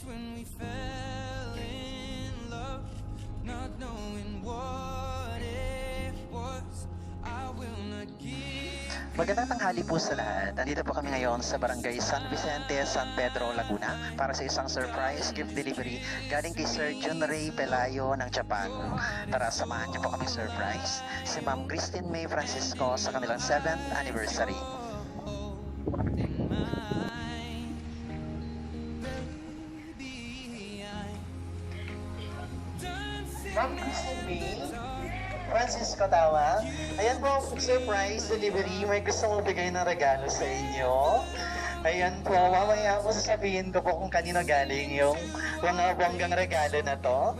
when we fell in love, not knowing what it was. I will not give. Magandang tanghali po sa lahat. Nandito po kami ngayon sa Barangay San Vicente, San Pedro, Laguna para sa isang surprise gift delivery galing kay Sir Jun Ray Pelayo ng Japan. Tara, samahan niyo po kami surprise si Ma'am Christine May Francisco sa kanilang 7th anniversary. In mine, baby, I'm dancing. Ma'am Christine May Francisco tawag. Ayan po, surprise delivery. May gusto mo bigay ng regalo sa inyo. Ayan po, mamaya po sasabihin ko po kung kanino galing yung mga bonggang regalo na to.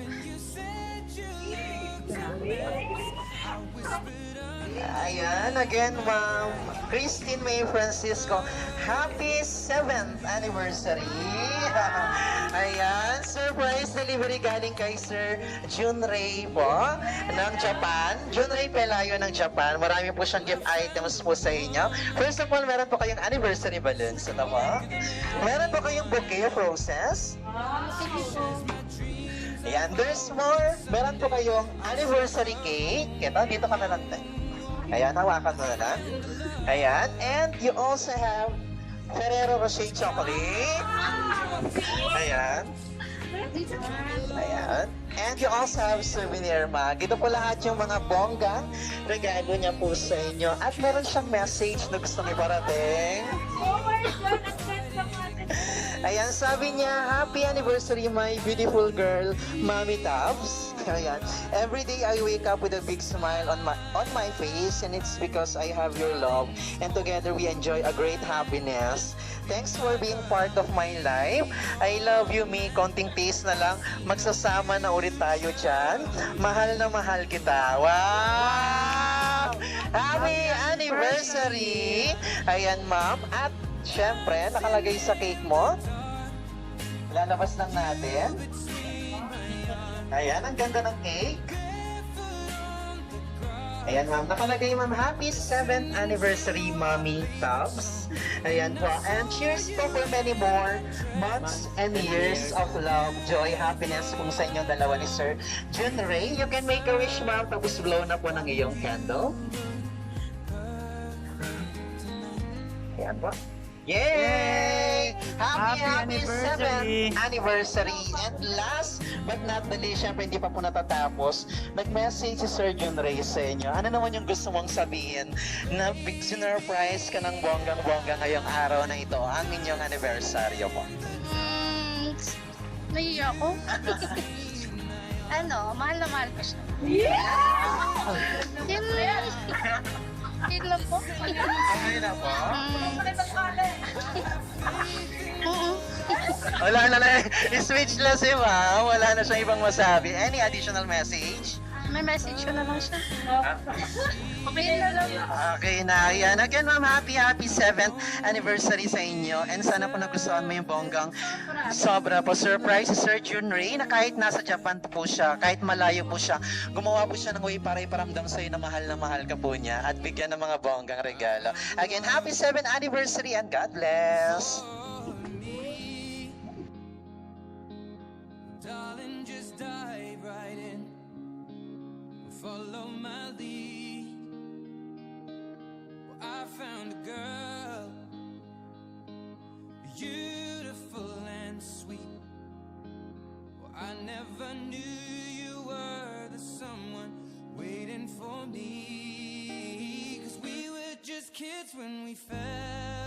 Ayan, again, Ma'am Christine May Francisco, happy 7th anniversary! Ayan, surprise delivery galing kay Sir Jun Ray po ng Japan. Jun Ray Pelayo ng Japan. Marami po siyang gift items po sa inyo. First of all, meron po kayong anniversary balloons. Ito po. Meron po kayong bouquet of roses. Ayan, there's more. Meron po kayong anniversary cake. Ito, dito ka na lang. Ayan, hawakan mo na lang. Ayan, and you also have Ferrero Rocher chocolate. Ayan. Ayan. And you also have souvenir mug. Ito po lahat yung mga bonggang regalo niya po sa inyo. At meron siyang message na gustong iparating. Oh my God, ang ganda nga. Ayan, sabi niya, happy anniversary, my beautiful girl, Mommy Tabs. Ayan. Every day I wake up with a big smile on my face, and it's because I have your love, and together we enjoy a great happiness. Thanks for being part of my life. I love you, me. Konting taste na lang. Magsasama na ulit tayo dyan. Mahal na mahal kita. Wow! Happy anniversary! Ayan, ma'am. At syempre, nakalagay sa cake mo. Lalabas lang natin. Ayan, ang ganda ng cake. Ayan, ma'am. Nakalagay, ma'am. Happy 7th anniversary, Mommy Tabs. Ayan po. And cheers po for many more months and years of love, joy, happiness kung sa inyong dalawa ni Sir Jun Ray. You can make a wish, ma'am. Tapos blow na po ng iyong candle. Ayan po. Yay! Happy 7th anniversary! And last but not the least, syempre hindi pa po natatapos, nag-message si Sir Jun Ray sa inyo. Ano naman yung gusto mong sabihin na big sinurprise ka ng bonggang-bongga ngayong araw na ito, ang inyong aniversaryo po? Nahiya ako. Mahal na mahal ko siya. Yun lang po. Okay na po? Oo. Wala na na, speechless si ma'am. Wala na siyang ibang masabi. Any additional message? May message ko na lang siya. Okay na lang. Okay na, yan. Again, ma'am, happy 7th anniversary sa inyo. And sana po nagustuhan mo yung bonggang sobra po. Surprise si Sir Jun Ray na kahit nasa Japan po siya, kahit malayo po siya, gumawa po siya ng way para iparamdam sa'yo na mahal ka po niya at bigyan ng mga bonggang regalo. Again, happy 7th anniversary and God bless! Darling, just dive right in. Follow my lead. Well, I found a girl, beautiful and sweet. Well, I never knew you were the someone waiting for me. 'Cause we were just kids when we fell